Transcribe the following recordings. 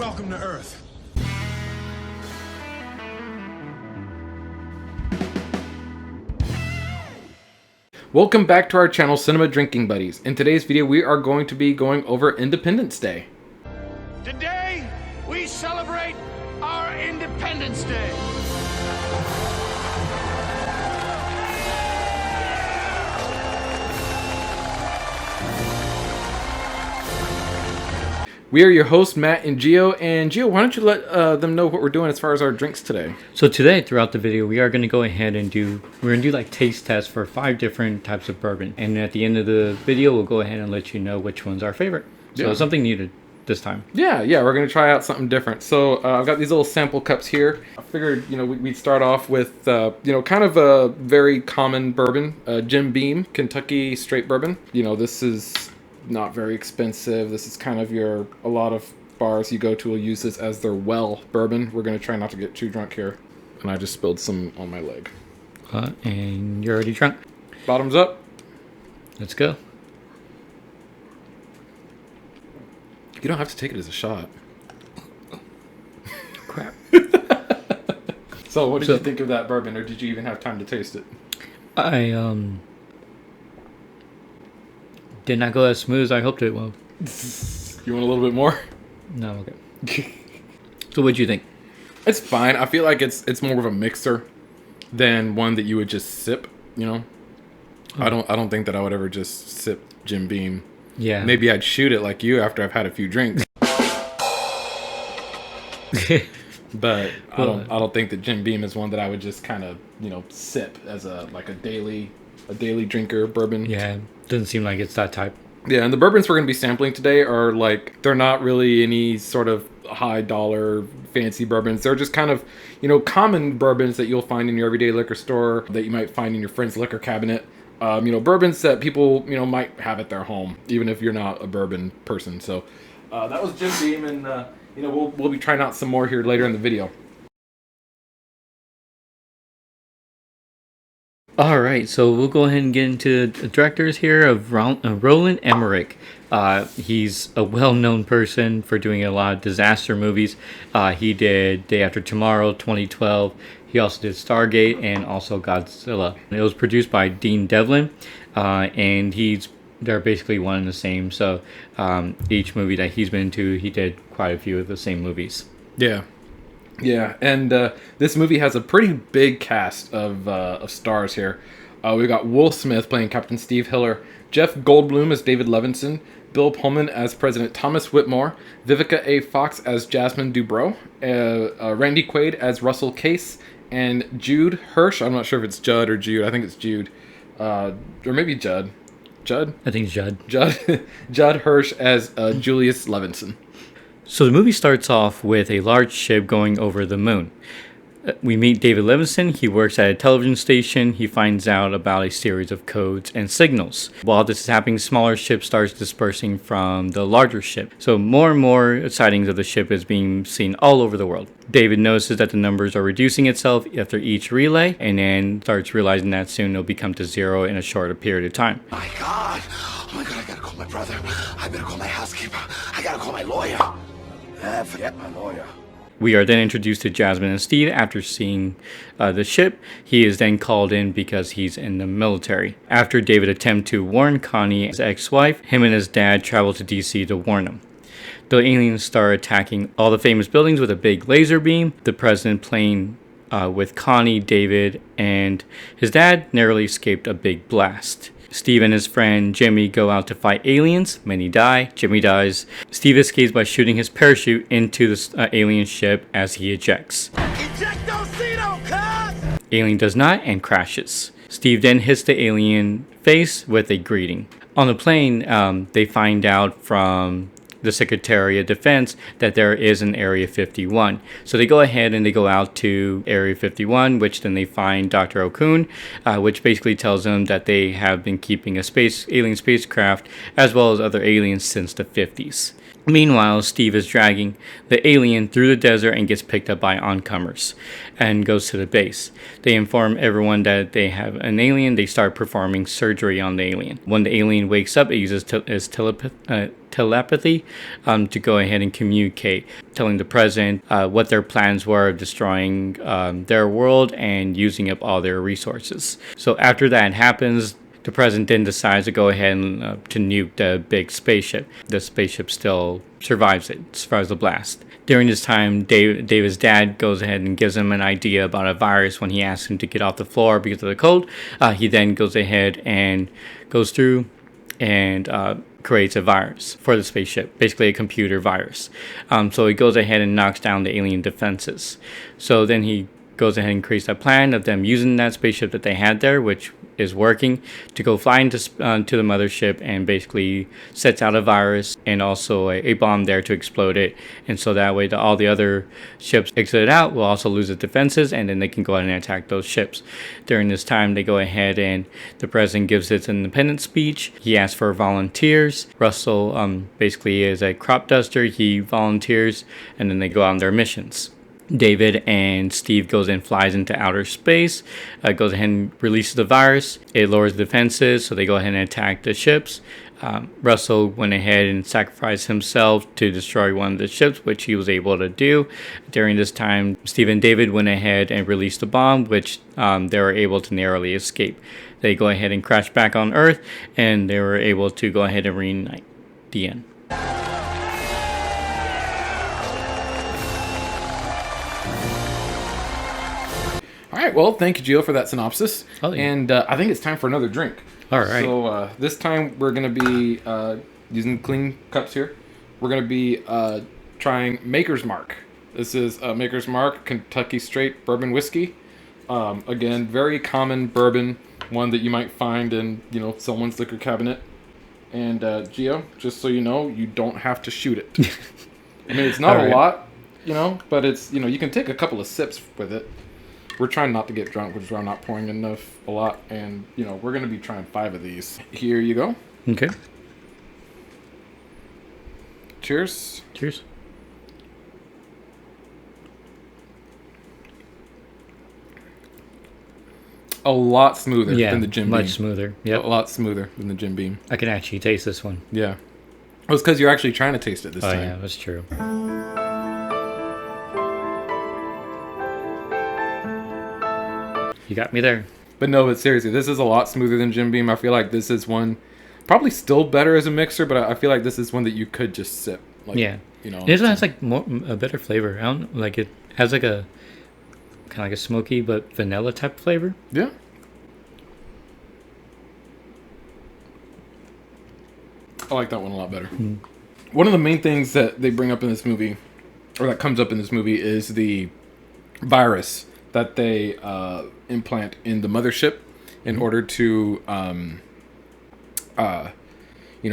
Welcome to Earth. Welcome back to our channel, Cinema Drinking Buddies. In today's video, we are going to be going over Independence Day. Today, we celebrate our Independence Day. We are your hosts, Matt and Gio. And Gio, why don't you let them know what we're doing as far as our drinks today? So today, throughout the video, we are going to go ahead and we're going to do like taste tests for 5 different types of bourbon. And at the end of the video, we'll go ahead and let you know which one's our favorite. So something new this time. Yeah, we're going to try out something different. So I've got these little sample cups here. I figured, we'd start off with, kind of a very common bourbon, Jim Beam, Kentucky straight bourbon. This is not very expensive. This is kind of a lot of bars you go to will use this as their well bourbon. We're going to try not to get too drunk here. And I just spilled some on my leg. And you're already drunk. Bottoms up. Let's go. You don't have to take it as a shot. Crap. So what did you think of that bourbon, or did you even have time to taste it? I did not go as smooth as I hoped it would. You want a little bit more? No, okay. So what'd you think? It's fine. I feel like it's more of a mixer than one that you would just sip, I don't think that I would ever just sip Jim Beam. Yeah. Maybe I'd shoot it like you after I've had a few drinks. But I don't think that Jim Beam is one that I would just kind of, sip as a daily drinker bourbon. Yeah. Doesn't seem like it's that type. Yeah, and the bourbons we're going to be sampling today are they're not really any sort of high dollar fancy bourbons. They're just kind of, common bourbons that you'll find in your everyday liquor store, that you might find in your friend's liquor cabinet. Bourbons that people, might have at their home, even if you're not a bourbon person. So that was Jim Beam, and, we'll be trying out some more here later in the video. All right, so we'll go ahead and get into the directors here of Roland Emmerich. He's a well-known person for doing a lot of disaster movies. He did Day After Tomorrow, 2012. He also did Stargate and also Godzilla. It was produced by Dean Devlin, and they're basically one and the same. So each movie that he's been into, he did quite a few of the same movies. Yeah, and this movie has a pretty big cast of stars here. We've got Will Smith playing Captain Steve Hiller, Jeff Goldblum as David Levinson, Bill Pullman as President Thomas Whitmore, Vivica A. Fox as Jasmine Dubrow, Randy Quaid as Russell Case, and Jude Hirsch. I'm not sure if it's Judd or Jude. I think it's Jude. Or maybe Judd. Judd? I think it's Judd. Judd Hirsch as Julius Levinson. So the movie starts off with a large ship going over the moon. We meet David Levinson. He works at a television station. He finds out about a series of codes and signals. While this is happening, smaller ships starts dispersing from the larger ship. So more and more sightings of the ship is being seen all over the world. David notices that the numbers are reducing itself after each relay, and then starts realizing that soon it'll become to zero in a shorter period of time. My God, I gotta call my brother. I better call my housekeeper. I gotta call my lawyer. Forget my lawyer. We are then introduced to Jasmine and Steve after seeing the ship. He is then called in because he's in the military. After David attempts to warn Connie, his ex-wife, him and his dad travel to DC to warn him. The aliens start attacking all the famous buildings with a big laser beam. The president playing with Connie, David, and his dad narrowly escaped a big blast. Steve and his friend Jimmy go out to fight aliens. Many die. Jimmy dies. Steve escapes by shooting his parachute into the alien ship as he ejects. Ejectocito, cuz! Alien does not and crashes. Steve then hits the alien face with a greeting. On the plane, they find out from the Secretary of Defense that there is an Area 51. So they go ahead and they go out to Area 51, which then they find Dr. Okun, which basically tells them that they have been keeping a alien spacecraft as well as other aliens since the 50s. Meanwhile, Steve is dragging the alien through the desert and gets picked up by oncomers and goes to the base. They inform everyone that they have an alien. They start performing surgery on the alien. When the alien wakes up, it uses his telepathy to go ahead and communicate, telling the president what their plans were of destroying their world and using up all their resources. So after that happens, the president then decides to go ahead and to nuke the big spaceship. The spaceship still survives the blast. During this time, David's dad goes ahead and gives him an idea about a virus when he asks him to get off the floor because of the cold. He then goes ahead and goes through and creates a virus for the spaceship, basically a computer virus. So he goes ahead and knocks down the alien defenses. So then he goes ahead and creates a plan of them using that spaceship that they had there, which is working, to go fly into to the mothership and basically sets out a virus and also a bomb there to explode it. And so that way all the other ships exit out will also lose its defenses, and then they can go ahead and attack those ships. During this time, they go ahead and the president gives its independence speech. He asks for volunteers. Russell basically is a crop duster. He volunteers, and then they go on their missions. David and Steve flies into outer space, goes ahead and releases the virus. It lowers the defenses, so they go ahead and attack the ships. Russell went ahead and sacrificed himself to destroy one of the ships, which he was able to do. During this time, Steve and David went ahead and released the bomb, which they were able to narrowly escape. They go ahead and crash back on Earth, and they were able to go ahead and reunite. The end. All right, well, thank you, Gio, for that synopsis. Oh, yeah. And I think it's time for another drink. All right. So this time we're going to be using clean cups here. We're going to be trying Maker's Mark. This is Maker's Mark Kentucky Straight Bourbon Whiskey. Again, very common bourbon, one that you might find in someone's liquor cabinet. And Gio, just so you know, you don't have to shoot it. I mean, it's not a lot, but it's you can take a couple of sips with it. We're trying not to get drunk, which is why I'm not pouring a lot. And, we're going to be trying 5 of these. Here you go. Okay. Cheers. Cheers. A lot smoother than the Jim Beam. Much smoother. Yep. A lot smoother than the Jim Beam. I can actually taste this one. Yeah. Well, it's because you're actually trying to taste it this time. Oh, yeah, that's true. You got me there. But no, but seriously, this is a lot smoother than Jim Beam. I feel like this is one, probably still better as a mixer, but I feel like this is one that you could just sip. Like, yeah. This one has like a better flavor. I don't like it has like a kind of like a smoky but vanilla type flavor. Yeah. I like that one a lot better. Mm. One of the main things that they bring up in this movie, or that comes up in this movie, is the virus that they implant in the mothership in order to,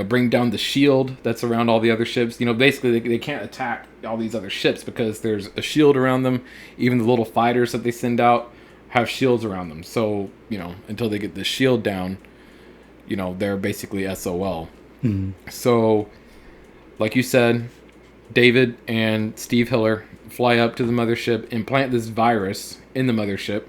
bring down the shield that's around all the other ships. Basically they can't attack all these other ships because there's a shield around them. Even the little fighters that they send out have shields around them. So, until they get the shield down, they're basically SOL. Mm-hmm. So, like you said, David and Steve Hiller fly up to the mothership, implant this virus in the mothership,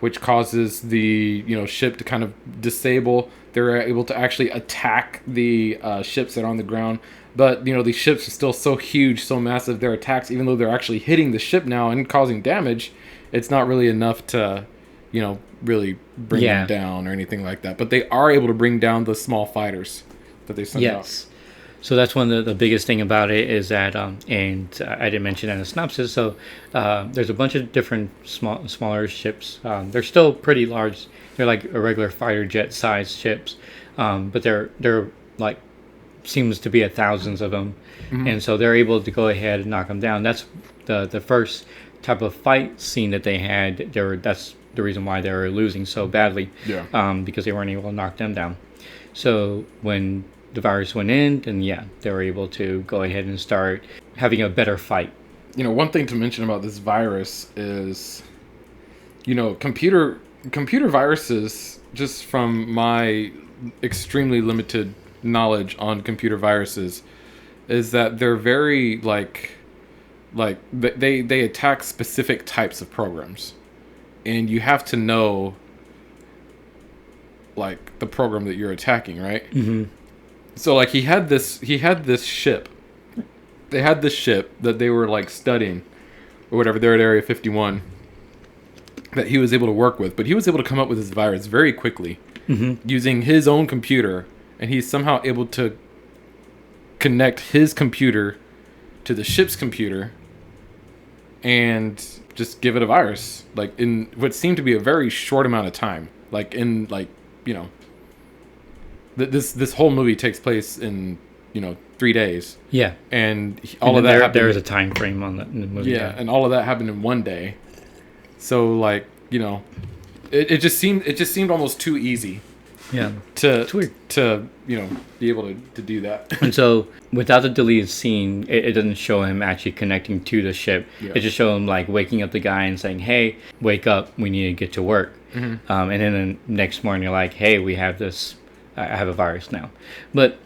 which causes the ship to kind of disable. They're able to actually attack the ships that are on the ground, but these ships are still so huge, so massive. Their attacks, even though they're actually hitting the ship now and causing damage, it's not really enough to really bring them down or anything like that. But they are able to bring down the small fighters that they send out. So that's one of the biggest thing about it is that, and I didn't mention that in the synopsis, so there's a bunch of different smaller ships. They're still pretty large. They're like a regular fighter jet sized ships, but they're like, seems to be thousands of them. Mm-hmm. And so they're able to go ahead and knock them down. That's the first type of fight scene that they had. That's the reason why they were losing so badly, because they weren't able to knock them down. So when the virus went in, and they were able to go ahead and start having a better fight. One thing to mention about this virus is, computer viruses, just from my extremely limited knowledge on computer viruses, is that they're very they attack specific types of programs, and you have to know like the program that you're attacking, right? Mm-hmm. So like he had this ship. They had this ship that they were like studying or whatever. They're at Area 51 that he was able to work with, but he was able to come up with this virus very quickly using his own computer, and he's somehow able to connect his computer to the ship's computer and just give it a virus, like in what seemed to be a very short amount of time. Like in like, you know, this whole movie takes place in, you know, 3 days. Yeah. And all of that happened. There is a time frame on that in the movie. Yeah, and all of that happened in 1 day. So like, you know, it just seemed almost too easy. Yeah. To you know, be able to do that. And so without the deleted scene, it doesn't show him actually connecting to the ship. Yeah. It just shows him like waking up the guy and saying, "Hey, wake up, we need to get to work." And then the next morning you're like, "Hey, we have this. I have a virus now." But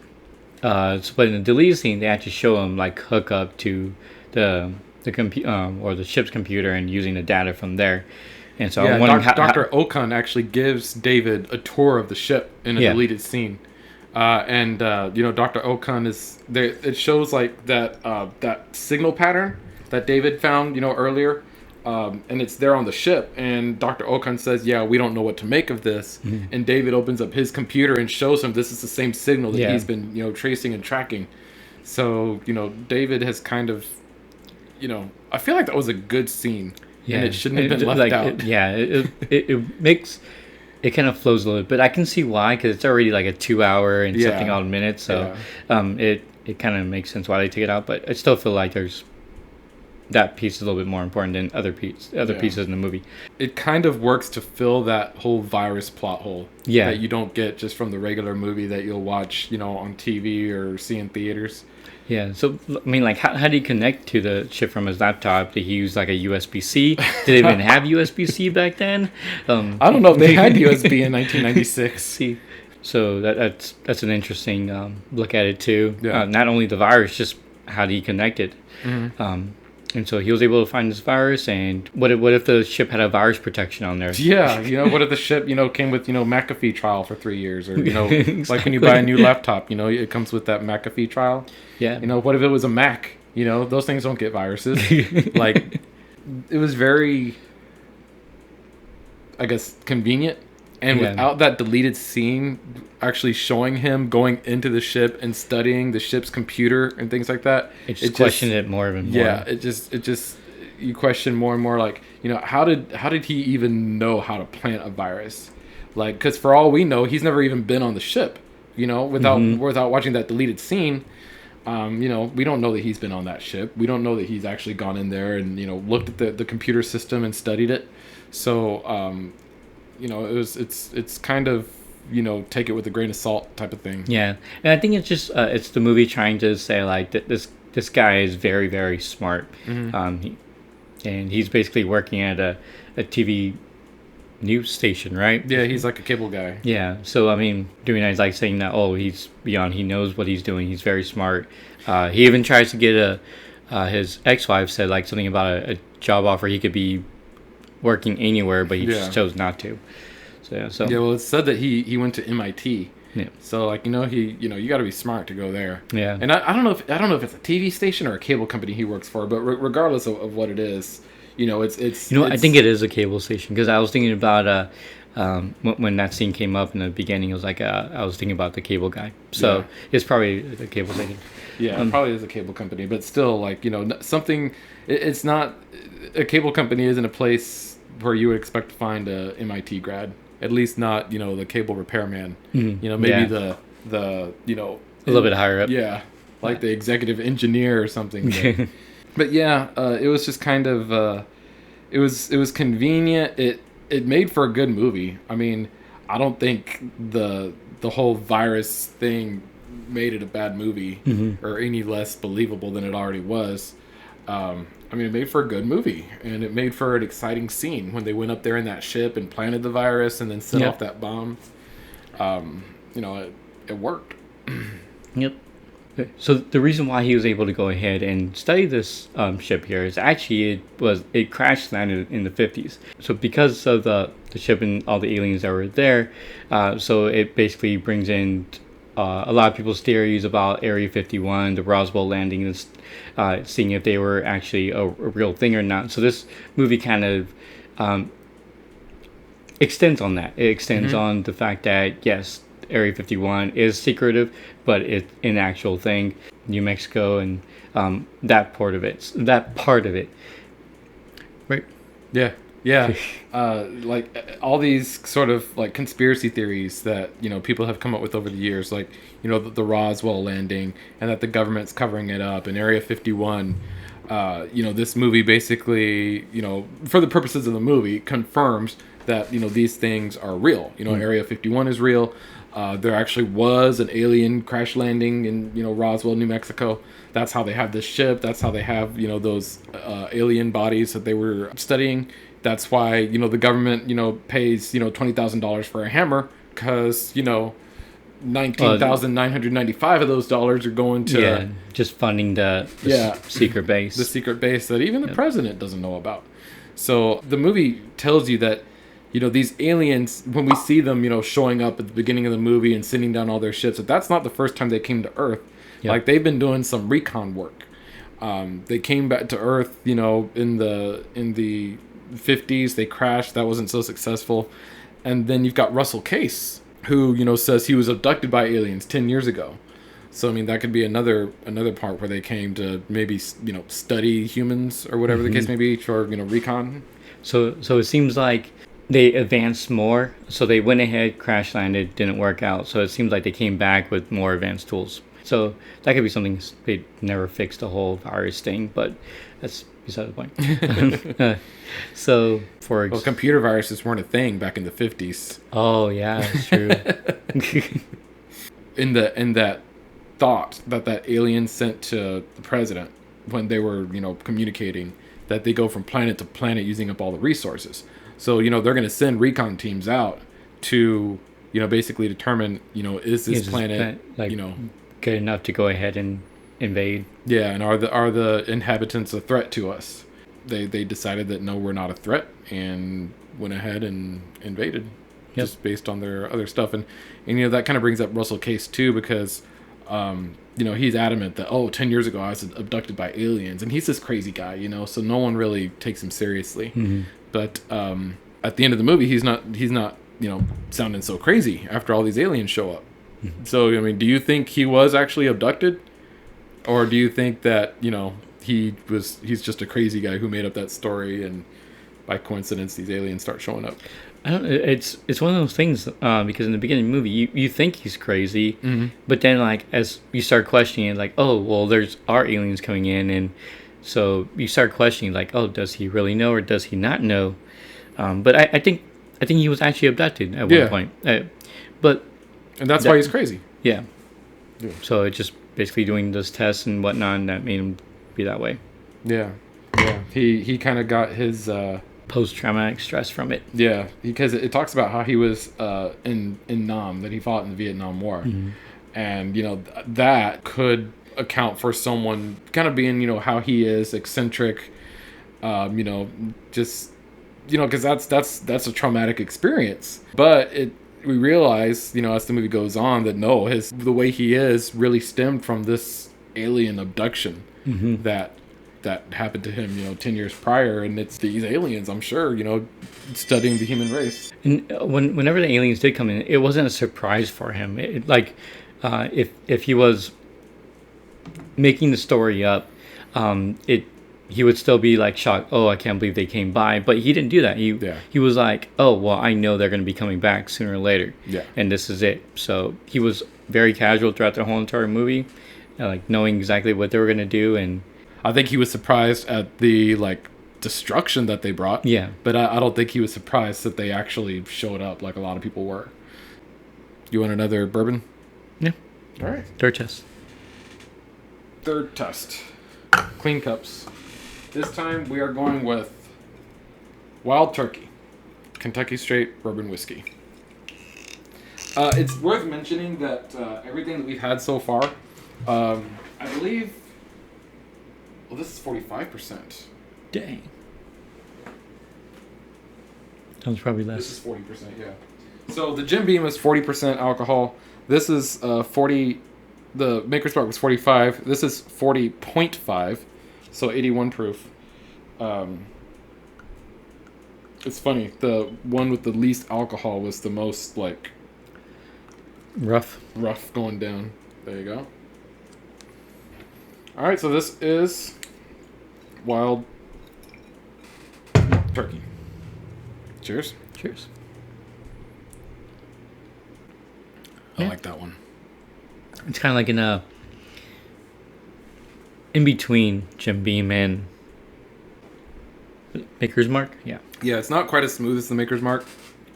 but in the deleted scene, they actually show him like hook up to the or the ship's computer and using the data from there. And so yeah, I'm wondering Dr. Okun actually gives David a tour of the ship in a deleted scene. You know, Dr. Okun is there. It shows like that signal pattern that David found, you know, earlier. And it's there on the ship. And Dr. Okun says, "Yeah, we don't know what to make of this." And David opens up his computer and shows him this is the same signal that he's been, you know, tracing and tracking. So, you know, David has kind of, you know, I feel like that was a good scene. Yeah, and it shouldn't have been left out. It makes it kind of flows a little bit, but I can see why, because it's already like a 2 hour and something odd minutes. So it kind of makes sense why they take it out. But I still feel like there's that piece is a little bit more important than other pieces in the movie. It kind of works to fill that whole virus plot hole that you don't get just from the regular movie that you'll watch, you know, on TV or see in theaters. Yeah, so, I mean, like, how do you connect to the ship from his laptop? Did he use, like, a USB-C? Did they even have USB-C back then? I don't know if they had USB in 1996. See, so that's an interesting look at it, too. Yeah. Not only the virus, just how do you connect it? And so he was able to find this virus, and what if the ship had a virus protection on there? Yeah, you know, what if the ship, you know, came with, you know, McAfee trial for 3 years, or, you know, exactly. Like when you buy a new laptop, you know, it comes with that McAfee trial. Yeah. You know, what if it was a Mac? You know, those things don't get viruses. Like, it was very, I guess, convenient. And without that deleted scene actually showing him going into the ship and studying the ship's computer and things like that, it just questioned it more and more. Yeah, it just you question more and more, like, you know, how did he even know how to plant a virus? Like, because for all we know, he's never even been on the ship. You know, without watching that deleted scene, you know, we don't know that he's been on that ship. We don't know that he's actually gone in there and, you know, looked at the computer system and studied it. So, you know, it's kind of, you know, take it with a grain of salt type of thing. Yeah, and I think it's just it's the movie trying to say like that this guy is very, very smart, and he's basically working at a TV news station, right? Yeah, he's like a cable guy. Yeah, so I mean, doing that is like saying that he's beyond, he knows what he's doing, he's very smart. He even tries to get his ex-wife said like something about a job offer, he could be working anywhere, but he just chose not to. So yeah, well, it's said that he went to MIT. Yeah. So like, you know, you got to be smart to go there. Yeah. And I don't know if it's a TV station or a cable company he works for, but regardless of what it is, you know, it's I think it is a cable station, because I was thinking about when that scene came up in the beginning, it was like I was thinking about the cable guy. So it's probably a cable station. Yeah, it probably is a cable company, but still, like, you know, something. It's not a cable company. Isn't a place where you would expect to find a MIT grad. At least not, you know, the cable repairman. You know, maybe the you know, a little bit higher up. Yeah, like the executive engineer or something. But yeah, it was just kind of it was convenient. It made for a good movie. I mean, I don't think the whole virus thing made it a bad movie or any less believable than it already was. I mean, it made for a good movie, and it made for an exciting scene when they went up there in that ship and planted the virus and then set off that bomb. You know, it worked. Yep. So the reason why he was able to go ahead and study this ship here is actually it crash landed in the 50s. So because of the ship and all the aliens that were there, so it basically brings in a lot of people's theories about Area 51, the Roswell landing, and seeing if they were actually a real thing or not. So this movie kind of extends on that. It extends on the fact that yes, Area 51 is secretive, but it's an actual thing. New Mexico and that part of it. Right? Yeah. Yeah. Like all these sort of like conspiracy theories that, you know, people have come up with over the years, like, you know, the Roswell landing and that the government's covering it up, and Area 51. You know, this movie basically, you know, for the purposes of the movie, confirms that, you know, these things are real. You know, Area 51 is real. There actually was an alien crash landing in, you know, Roswell, New Mexico. That's how they have this ship. That's how they have, you know, those alien bodies that they were studying. That's why, you know, the government, you know, pays, you know, $20,000 for a hammer, because, you know, 19,995 of those dollars are going to just funding the secret base. The secret base that even the president doesn't know about. So the movie tells you that, you know, these aliens, when we see them, you know, showing up at the beginning of the movie and sending down all their ships, that's not the first time they came to Earth. Yep. Like, they've been doing some recon work. They came back to Earth, you know, in the 50s. They crashed. That wasn't so successful. And then you've got Russell Case, who, you know, says he was abducted by aliens 10 years ago. So, I mean, that could be another part where they came to maybe, you know, study humans or whatever the case may be, or, you know, recon. So it seems like they advanced more. So they went ahead, crash landed, didn't work out. So it seems like they came back with more advanced tools. So that could be something they never fixed the whole virus thing, but that's beside the point. So computer viruses weren't a thing back in the 50s. Oh yeah, that's true. in that thought that alien sent to the president when they were, you know, communicating, that they go from planet to planet using up all the resources. So, you know, they're going to send recon teams out to, you know, basically determine, you know, is this planet, like, you know, good enough to go ahead and invade? Yeah, and are the inhabitants a threat to us? They decided that no, we're not a threat, and went ahead and invaded, just based on their other stuff. And you know, that kind of brings up Russell Case too, because you know, he's adamant that 10 years ago I was abducted by aliens, and he's this crazy guy, you know, so no one really takes him seriously. But at the end of the movie, he's not, you know, sounding so crazy after all these aliens show up. So, I mean, do you think he was actually abducted? Or do you think that, you know, he's just a crazy guy who made up that story, and by coincidence these aliens start showing up? I don't. It's one of those things because in the beginning of the movie you think he's crazy, but then like as you start questioning it, like, oh well, there's aliens coming in, and so you start questioning like, oh, does he really know or does he not know? But I think he was actually abducted at one point. And that's why he's crazy. Yeah. So it's just basically doing those tests and whatnot, and that made him be that way. Yeah. He kind of got his post-traumatic stress from it. Yeah, because it talks about how he was in Nam, that he fought in the Vietnam War, and you know that could account for someone kind of being, you know, how he is eccentric, you know, just, you know, because that's a traumatic experience. But we realize, you know, as the movie goes on, that no, the way he is really stemmed from this alien abduction that happened to him, you know, 10 years prior, and it's these aliens, I'm sure, you know, studying the human race. And whenever the aliens did come in, it wasn't a surprise for him. If he was making the story up, he would still be like shocked. Oh, I can't believe they came by. But he didn't do that. He was like, oh, well, I know they're going to be coming back sooner or later. Yeah. And this is it. So he was very casual throughout the whole entire movie, like knowing exactly what they were going to do. And I think he was surprised at the like destruction that they brought. Yeah. But I don't think he was surprised that they actually showed up like a lot of people were. You want another bourbon? Yeah. All right. Third test. Clean cups. This time we are going with Wild Turkey, Kentucky Straight Bourbon Whiskey. It's worth mentioning that everything that we've had so far I believe. Well, this is 45%. Dang. Sounds probably less. This is 40%, yeah. So the Jim Beam is 40% alcohol. This is 40. The Maker's Mark was 45. This is 40.5, so 81 proof. It's funny. The one with the least alcohol was the most rough going down. There you go. All right, so this is Wild Turkey. Cheers. Cheers. I like that one. It's kind of like in between Jim Beam and Maker's Mark. Yeah. Yeah, it's not quite as smooth as the Maker's Mark.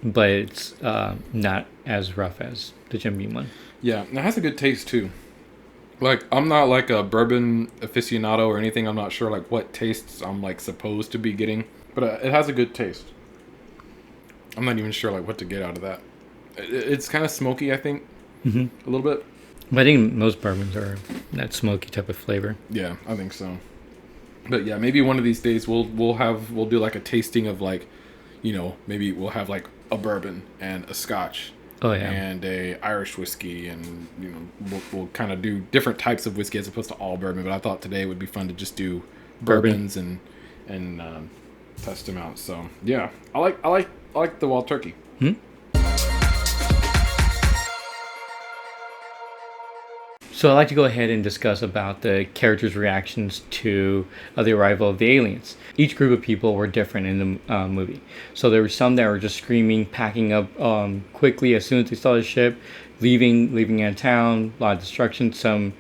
But it's not as rough as the Jim Beam one. Yeah, and it has a good taste too. Like, I'm not like a bourbon aficionado or anything. I'm not sure like what tastes I'm like supposed to be getting, but it has a good taste. I'm not even sure like what to get out of that. It's kind of smoky, I think, a little bit. But I think most bourbons are that smoky type of flavor. Yeah, I think so. But yeah, maybe one of these days we'll do like a tasting of like, maybe we'll have like a bourbon and a scotch. Oh yeah. And a Irish whiskey, and we'll kind of do different types of whiskey as opposed to all bourbon. But I thought today would be fun to just do bourbons and test them out. So yeah, I like the Wild Turkey. So I'd like to go ahead and discuss about the characters' reactions to the arrival of the aliens. Each group of people were different in the movie. So there were some that were just screaming, packing up quickly as soon as they saw the ship, leaving out of town, a lot of destruction. Some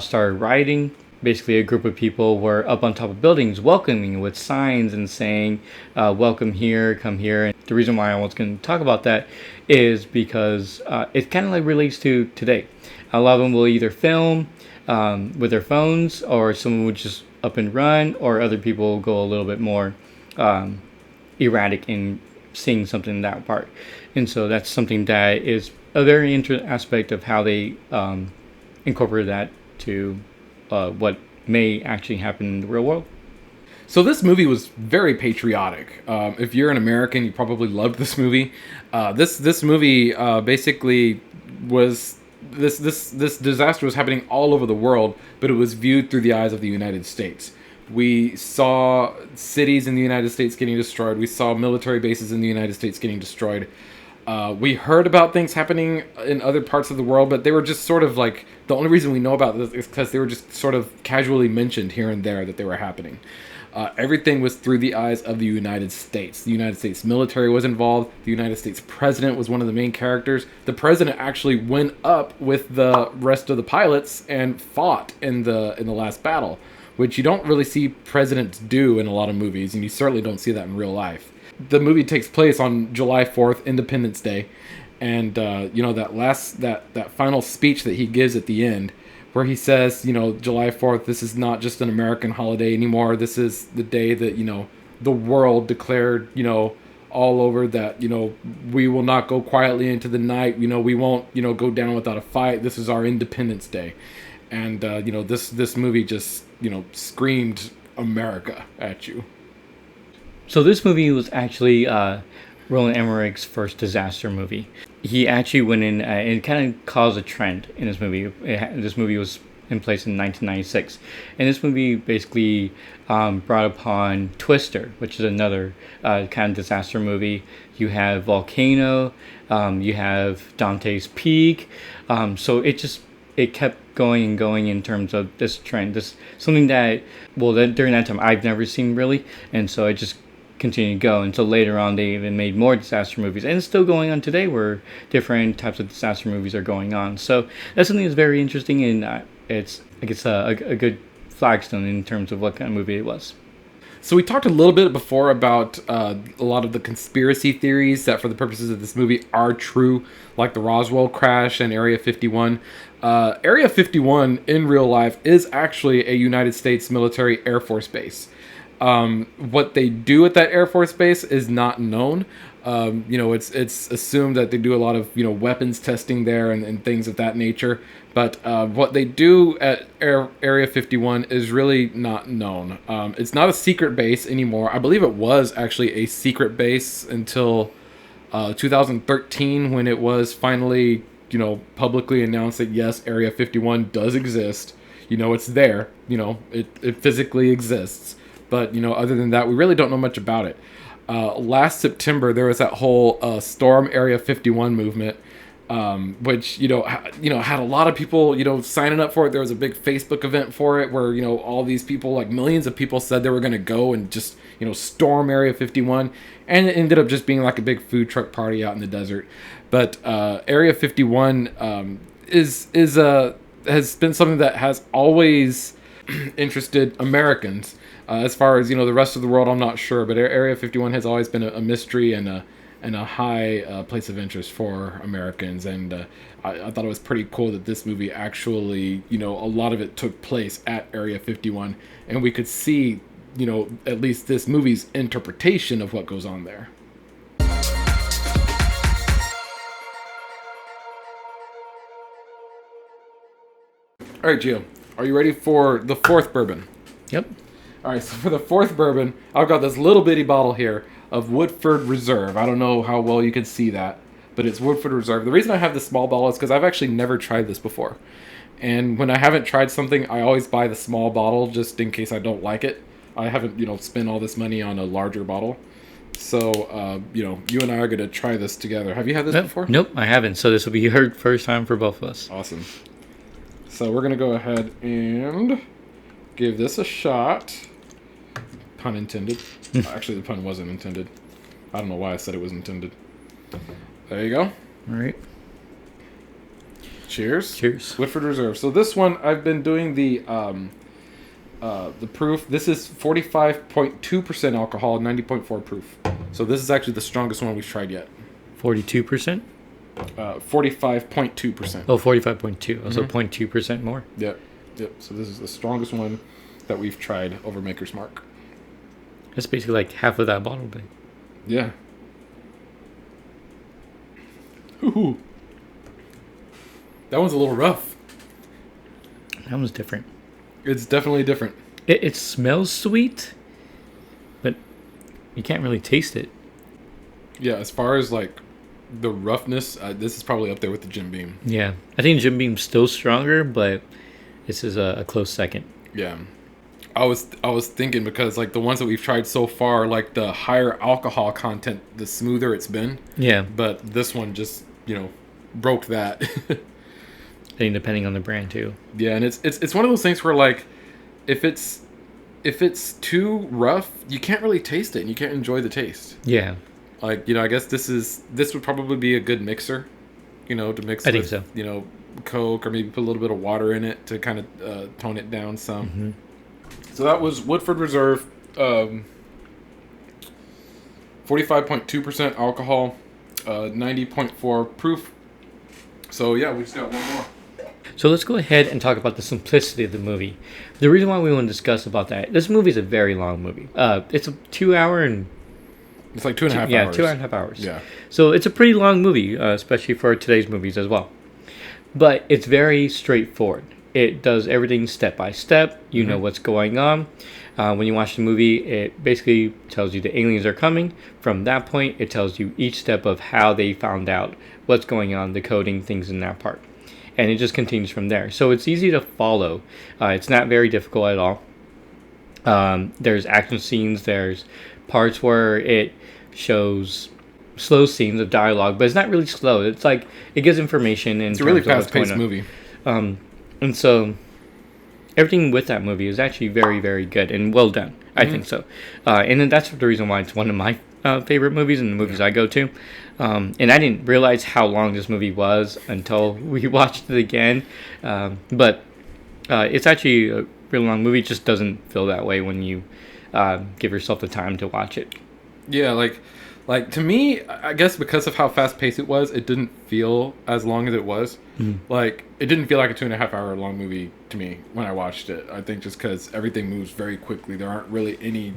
started rioting. Basically, a group of people were up on top of buildings welcoming with signs and saying, welcome here, come here. And the reason why I was going to talk about that is because it kind of like relates to today. A lot of them will either film with their phones, or someone would just up and run, or other people will go a little bit more erratic in seeing something in that part. And so that's something that is a very interesting aspect of how they incorporate that to what may actually happen in the real world. So this movie was very patriotic. If you're an American, you probably loved this movie. This movie basically was... This disaster was happening all over the world, but it was viewed through the eyes of the United States. We saw cities in the United States getting destroyed. We saw military bases in the United States getting destroyed. We heard about things happening in other parts of the world, but they were just sort of like... The only reason we know about this is because they were just sort of casually mentioned here and there that they were happening. Everything was through the eyes of the United States. The United States military was involved. The United States president was one of the main characters. The president actually went up with the rest of the pilots and fought in the last battle, which you don't really see presidents do in a lot of movies, and you certainly don't see that in real life. The movie takes place on July 4th, Independence Day, and that final speech that he gives at the end, where he says, July 4th, this is not just an American holiday anymore. This is the day that, the world declared, all over that, we will not go quietly into the night. We won't, go down without a fight. This is our Independence Day. And, this movie just, screamed America at you. So this movie was actually Roland Emmerich's first disaster movie. He actually went in and kind of caused a trend in this movie. This movie was in place in 1996. And this movie basically brought upon Twister, which is another kind of disaster movie. You have Volcano, you have Dante's Peak. So it kept going and going in terms of this trend. This something that, during that time I've never seen really. And so it just continue to go until later on they even made more disaster movies, and it's still going on today where different types of disaster movies are going on. So that's something that's very interesting, and it's a good flagstone in terms of what kind of movie it was. So we talked a little bit before about a lot of the conspiracy theories that for the purposes of this movie are true, like the Roswell crash and Area 51. Area 51 in real life is actually a United States military Air Force base. What they do at that Air Force base is not known. It's assumed that they do a lot of weapons testing there and things of that nature. But what they do at Area 51 is really not known. It's not a secret base anymore. I believe it was actually a secret base until 2013 when it was finally publicly announced that yes, Area 51 does exist. It's there. It physically exists. But other than that, we really don't know much about it. Last September, there was that whole Storm Area 51 movement, which had a lot of people signing up for it. There was a big Facebook event for it where all these people, like millions of people, said they were going to go and just storm Area 51, and it ended up just being like a big food truck party out in the desert. But Area 51 has been something that has always interested Americans. As far as the rest of the world, I'm not sure, but Area 51 has always been a mystery and a high place of interest for Americans. And I thought it was pretty cool that this movie actually, a lot of it took place at Area 51, and we could see, at least this movie's interpretation of what goes on there. All right, Gio, are you ready for the fourth bourbon? Yep. All right, so for the fourth bourbon, I've got this little bitty bottle here of Woodford Reserve. I don't know how well you can see that, but it's Woodford Reserve. The reason I have this small bottle is because I've actually never tried this before. And when I haven't tried something, I always buy the small bottle just in case I don't like it. I haven't, spent all this money on a larger bottle. So, you and I are going to try this together. Have you had this before? Nope, I haven't. So this will be your first time for both of us. Awesome. So we're going to go ahead and give this a shot. Pun intended. Actually, the pun wasn't intended. I don't know why I said it was intended. There you go. All right. Cheers. Cheers. Woodford Reserve. So this one, I've been doing the proof. This is 45.2% alcohol, 90.4 proof. So this is actually the strongest one we've tried yet. 42%? 45.2%. Oh, 45.2. So 0.2% more? Yep. So this is the strongest one that we've tried over Maker's Mark. That's basically like half of that bottle big. Yeah. Ooh. That one's a little rough. That one's different. It's definitely different. It smells sweet, but you can't really taste it. Yeah, as far as like the roughness, this is probably up there with the Jim Beam. Yeah. I think Jim Beam's still stronger, but this is a close second. Yeah. I was thinking because like the ones that we've tried so far, like the higher alcohol content, the smoother it's been. Yeah. But this one just, broke that. I think depending on the brand too. Yeah, and it's one of those things where like if it's too rough, you can't really taste it and you can't enjoy the taste. Yeah. Like, I guess this would probably be a good mixer, to mix I with, think so. Coke or maybe put a little bit of water in it to kind of tone it down some. Mm-hmm. So that was Woodford Reserve, 45.2% alcohol, 90.4 proof. So yeah, we just got one more. So let's go ahead and talk about the simplicity of the movie. The reason why we want to discuss about that, this movie is a very long movie. It's a 2 hour and... It's like 2.5 hours. Yeah, 2.5 hours. Yeah. So it's a pretty long movie, especially for today's movies as well. But it's very straightforward. It does everything step by step. You know what's going on. When you watch the movie, it basically tells you the aliens are coming. From that point, it tells you each step of how they found out what's going on, the coding, things in that part. And it just continues from there. So it's easy to follow. It's not very difficult at all. There's action scenes. There's parts where it shows slow scenes of dialogue, but it's not really slow. It's like it gives information. It's a really fast-paced movie. And so everything with that movie is actually very, very good and well done. I think so. And then that's the reason why it's one of my favorite movies and the movies I go to. And I didn't realize how long this movie was until we watched it again. But it's actually a really long movie. It just doesn't feel that way when you give yourself the time to watch it. Yeah, like to me, I guess because of how fast paced it was, it didn't feel as long as it was. Like it didn't feel like a 2.5 hour long movie to me when I watched it. I think just because everything moves very quickly, there aren't really any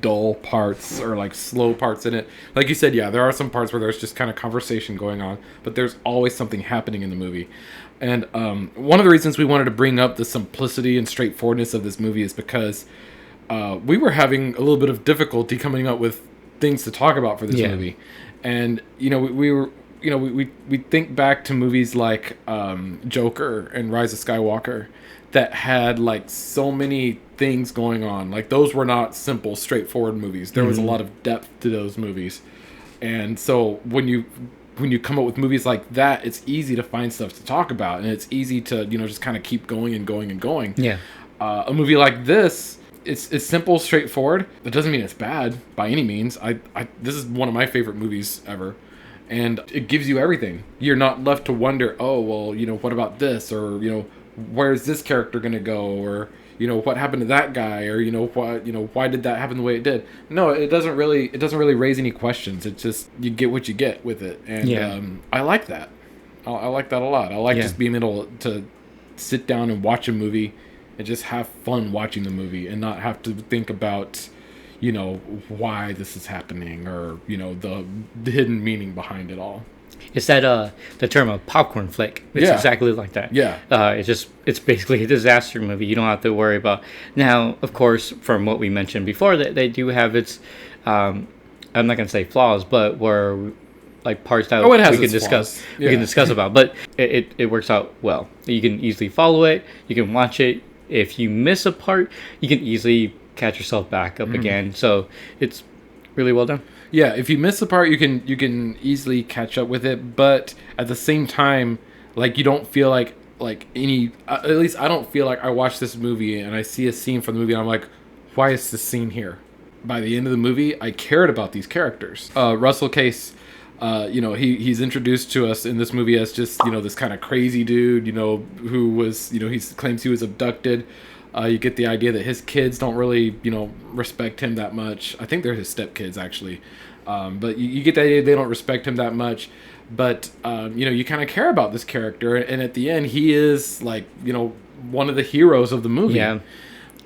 dull parts or like slow parts in it. Like you said, yeah, there are some parts where there's just kind of conversation going on, but there's always something happening in the movie. And one of the reasons we wanted to bring up the simplicity and straightforwardness of this movie is because we were having a little bit of difficulty coming up with things to talk about for this movie. And, you know, we think back to movies like Joker and Rise of Skywalker that had like so many things going on. Like those were not simple, straightforward movies. There was a lot of depth to those movies. And so when you come up with movies like that, it's easy to find stuff to talk about, and it's easy to, you know, just kind of keep going and going and going. Yeah. A movie like this, it's simple, straightforward. That doesn't mean it's bad by any means. This is one of my favorite movies ever. And it gives you everything. You're not left to wonder, oh, well, you know, what about this? Or, you know, where's this character going to go? Or, you know, what happened to that guy? Or, why did that happen the way it did? No, it doesn't really raise any questions. It's just, you get what you get with it. And I like that. I like that a lot. I like just being able to sit down and watch a movie and just have fun watching the movie and not have to think about, you know, why this is happening or, you know, the hidden meaning behind it all. It's that the term of popcorn flick. It's exactly like that. Yeah. It's basically a disaster movie. You don't have to worry about. Now, of course, from what we mentioned before, that they do have its I'm not gonna say flaws, but where like parts that we can discuss about. But it works out well. You can easily follow it, you can watch it. If you miss a part, you can easily catch yourself back up again. So it's really well done. Yeah, if you miss a part, you can easily catch up with it, but at the same time, like you don't feel like any. At least I don't feel like I watch this movie and I see a scene from the movie and I'm like, why is this scene here? By the end of the movie, I cared about these characters. Russell Case, you know, he's introduced to us in this movie as just, you know, this kind of crazy dude, you know, who was, you know, he claims he was abducted. You get the idea that his kids don't really, you know, respect him that much. I think they're his stepkids, actually. But you get the idea they don't respect him that much. But, you know, you kind of care about this character. And at the end, he is, like, you know, one of the heroes of the movie. Yeah.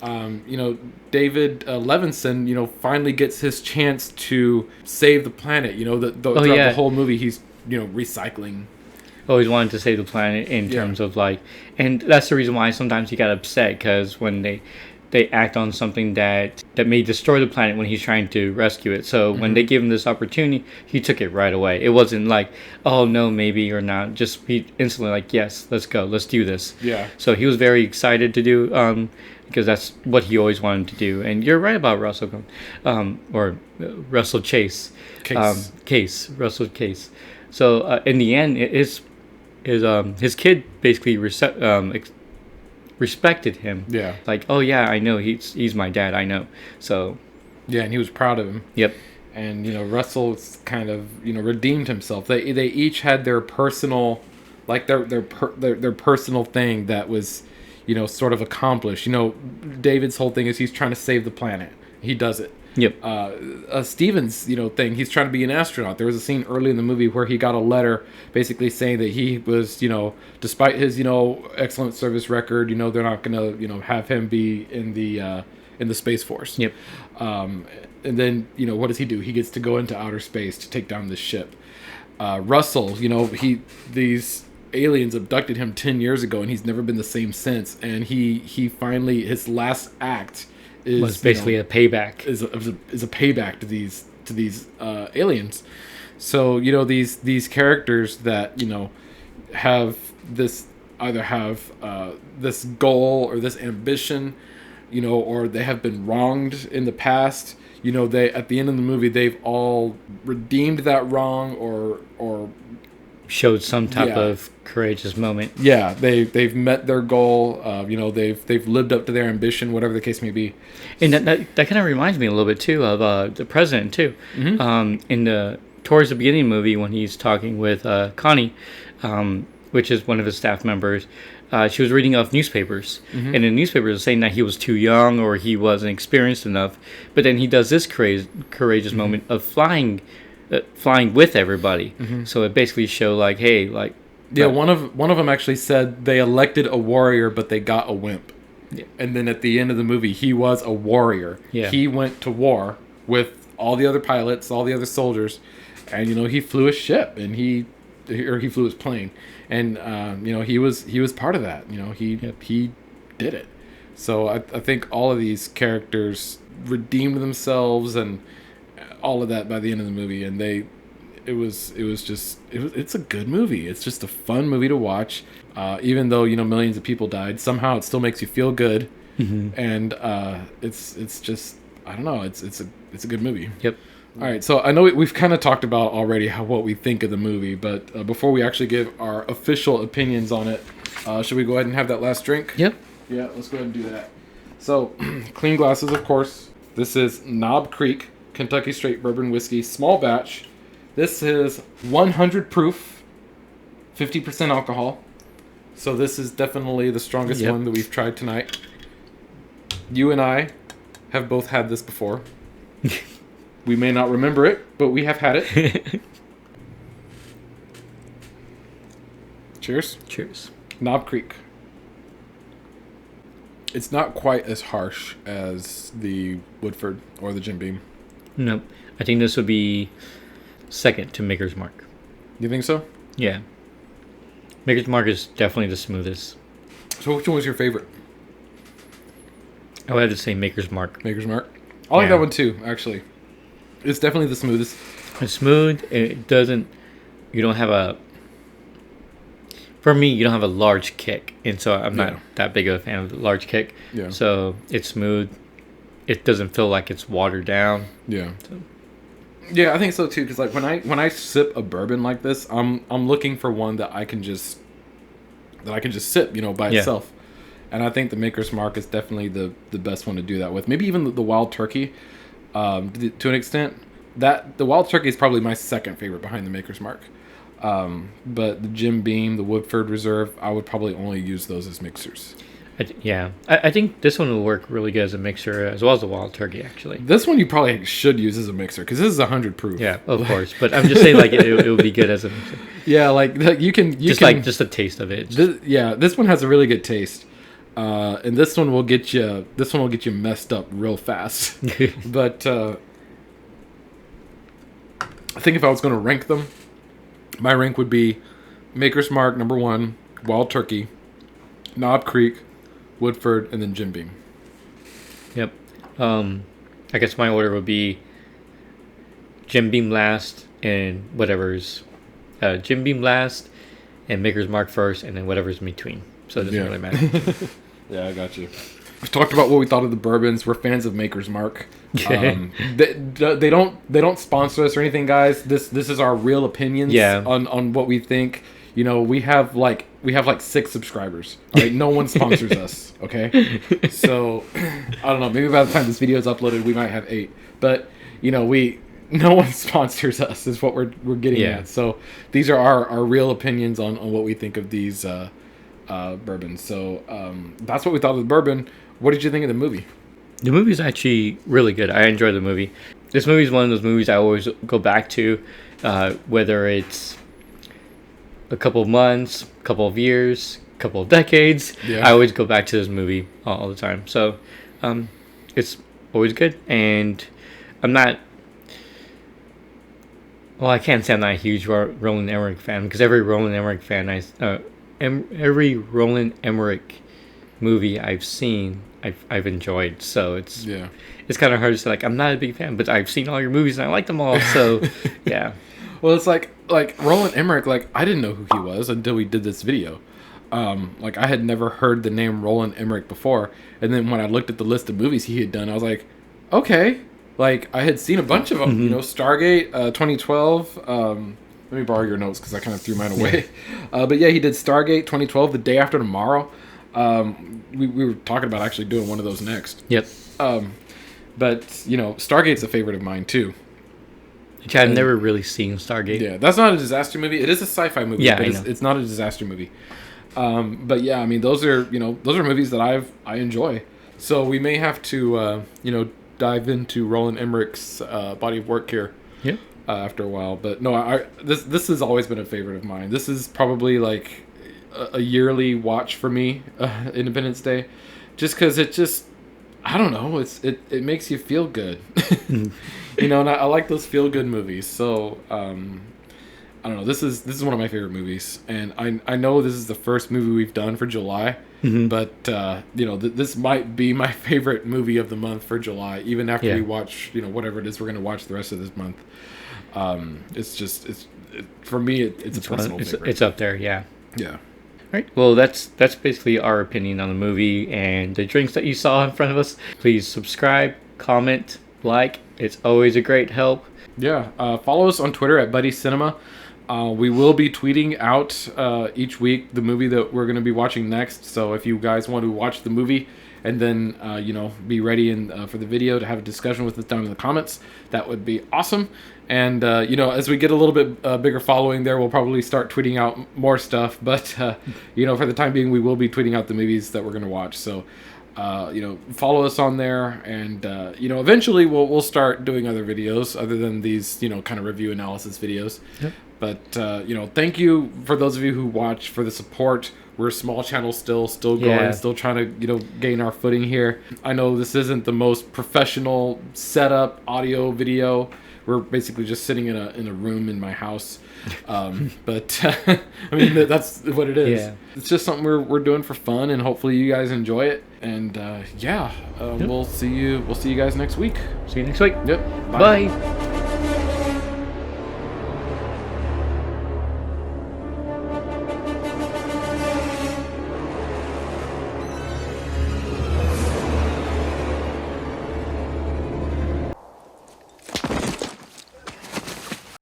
You know, David Levinson, you know, finally gets his chance to save the planet. You know, throughout the whole movie, he's, you know, recycling. Always wanted to save the planet in terms of like, and that's the reason why sometimes he got upset, because when they act on something that may destroy the planet when he's trying to rescue it. So when they give him this opportunity, he took it right away. It wasn't like, oh no, maybe or not. Just he instantly like, yes, let's go, let's do this. Yeah. So he was very excited to do, because that's what he always wanted to do. And you're right about Russell, or Russell Chase. Russell Case. So in the end, his kid basically respected him. Yeah. Like, oh yeah, I know he's my dad. I know. So. Yeah, and he was proud of him. Yep. And you know, Russell's kind of, you know, redeemed himself. They each had their personal, like their personal thing that was, you know, sort of accomplished. You know, David's whole thing is he's trying to save the planet. He does it. Yep. Steven's, you know, thing, he's trying to be an astronaut. There was a scene early in the movie where he got a letter basically saying that he was, you know, despite his, you know, excellent service record, you know, they're not going to, you know, have him be in the Space Force. Yep. And then, you know, what does he do? He gets to go into outer space to take down this ship. Russell, you know, these aliens abducted him 10 years ago and he's never been the same since. And he finally, his last act was basically, you know, a payback. Is a payback to these aliens. So, you know, these characters that, you know, have this goal or this ambition, you know, or they have been wronged in the past. You know, they at the end of the movie they've all redeemed that wrong or showed some type of courageous moment. Yeah, they've met their goal. You know, they've lived up to their ambition, whatever the case may be. And that kind of reminds me a little bit too of the president too. Mm-hmm. Towards the beginning of the movie when he's talking with Connie, which is one of his staff members, she was reading off newspapers, and in the newspapers saying that he was too young or he wasn't experienced enough. But then he does this courageous moment of flying with everybody. So it basically showed like, hey, like, yeah, one of them actually said they elected a warrior but they got a wimp. Yeah. And then at the end of the movie, he was a warrior. Yeah. He went to war with all the other pilots, all the other soldiers, and he flew a ship and he flew his plane, and he was part of that. He did it. So I think all of these characters redeemed themselves and all of that by the end of the movie, and it's a good movie. It's just a fun movie to watch. Even though millions of people died, somehow it still makes you feel good, and it's just, I don't know. It's a good movie. Yep. All right, so I know we've kind of talked about already what we think of the movie, but before we actually give our official opinions on it, should we go ahead and have that last drink? Yep. Yeah, let's go ahead and do that. So, clean glasses, of course. This is Knob Creek Kentucky Straight Bourbon Whiskey, small batch. This is 100 proof, 50% alcohol. So this is definitely the strongest one that we've tried tonight. You and I have both had this before. We may not remember it, but we have had it. Cheers. Cheers. Knob Creek. It's not quite as harsh as the Woodford or the Jim Beam. No, I think this would be second to Maker's Mark. You think so? Yeah. Maker's Mark is definitely the smoothest. So which one was your favorite? I would have to say Maker's Mark. Maker's Mark? I like that one too, actually. It's definitely the smoothest. It's smooth. It doesn't... You don't have a... For me, you don't have a large kick. And so I'm not that big of a fan of the large kick. Yeah. So it's smooth. It doesn't feel like it's watered down. Yeah. So. Yeah, I think so too. Because like when I sip a bourbon like this, I'm looking for one that I can just sip, by itself. And I think the Maker's Mark is definitely the best one to do that with. Maybe even the Wild Turkey, to an extent. That the Wild Turkey is probably my second favorite behind the Maker's Mark. But the Jim Beam, the Woodford Reserve, I would probably only use those as mixers. I think this one will work really good as a mixer as well as the Wild Turkey, actually. This one you probably should use as a mixer because this is 100 proof. Yeah, of course. But I'm just saying, like, it would be good as a mixer. Yeah, like you can just a taste of it. This one has a really good taste, and this one will get you messed up real fast. But I think if I was going to rank them, my rank would be Maker's Mark number 1, Wild Turkey, Knob Creek, Woodford, and then Jim Beam. Yep. I guess my order would be Jim Beam last and whatever's Jim Beam last and Maker's Mark first, and then whatever's in between. So it doesn't really matter. Yeah, I got you. We've talked about what we thought of the bourbons. We're fans of Maker's Mark. They don't sponsor us or anything, guys. This is our real opinions on what we think. We have like 6 subscribers. All right, no one sponsors us. Okay, so I don't know. Maybe by the time this video is uploaded, we might have 8. But no one sponsors us. Is what we're getting at. So these are our real opinions on what we think of these bourbons. So that's what we thought of the bourbon. What did you think of the movie? The movie's actually really good. I enjoy the movie. This movie is one of those movies I always go back to, whether it's a couple of months, a couple of years, a couple of decades. Yeah. I always go back to this movie all the time. So it's always good. And I'm not... Well, I can't say I'm not a huge Roland Emmerich fan, because every Roland Emmerich movie I've seen, I've enjoyed. So it's kind of hard to say, like, I'm not a big fan, but I've seen all your movies and I like them all. So yeah. Well, it's like Roland Emmerich, like, I didn't know who he was until we did this video. Like, I had never heard the name Roland Emmerich before, and then when I looked at the list of movies he had done, I was like, okay. Like, I had seen a bunch of them, Stargate, 2012. Let me borrow your notes because I kind of threw mine away. But yeah, he did Stargate 2012, The Day After Tomorrow. We were talking about actually doing one of those next. Yep. But Stargate's a favorite of mine too. Which I've never really seen Stargate. Yeah, that's not a disaster movie. It is a sci-fi movie, but it's not a disaster movie. But yeah, I mean, those are movies that I enjoy. So we may have to dive into Roland Emmerich's body of work here. Yeah. After a while, but no, this has always been a favorite of mine. This is probably like a yearly watch for me, Independence Day, just because I don't know, it makes you feel good. You know, and I like those feel good movies. So I don't know. This is one of my favorite movies, and I know this is the first movie we've done for July, but you know, this might be my favorite movie of the month for July, even after we watch, you know, whatever it is we're going to watch the rest of this month. For me, it's a personal favorite. It's up there, yeah. Yeah. Right. Well, that's basically our opinion on the movie and the drinks that you saw in front of us. Please subscribe, comment, like. It's always a great help. Yeah. Follow us on Twitter at Buddy Cinema. We will be tweeting out each week the movie that we're going to be watching next. So if you guys want to watch the movie and then you know, be ready for the video to have a discussion with us down in the comments, that would be awesome. And you know, as we get a little bit bigger following there, we'll probably start tweeting out more stuff. But you know, for the time being, we will be tweeting out the movies that we're going to watch. So you know, follow us on there, and you know, eventually we'll start doing other videos other than these, you know, kind of review analysis videos. Yep. But you know, thank you for those of you who watch, for the support. We're a small channel still going, still trying to, you know, gain our footing here. I know this isn't the most professional setup, audio, video. We're basically just sitting in a room in my house. But I mean, that's what it is. Yeah. It's just something we're doing for fun, and hopefully you guys enjoy it. And we'll see you guys next week. See you next week. Yep. Bye.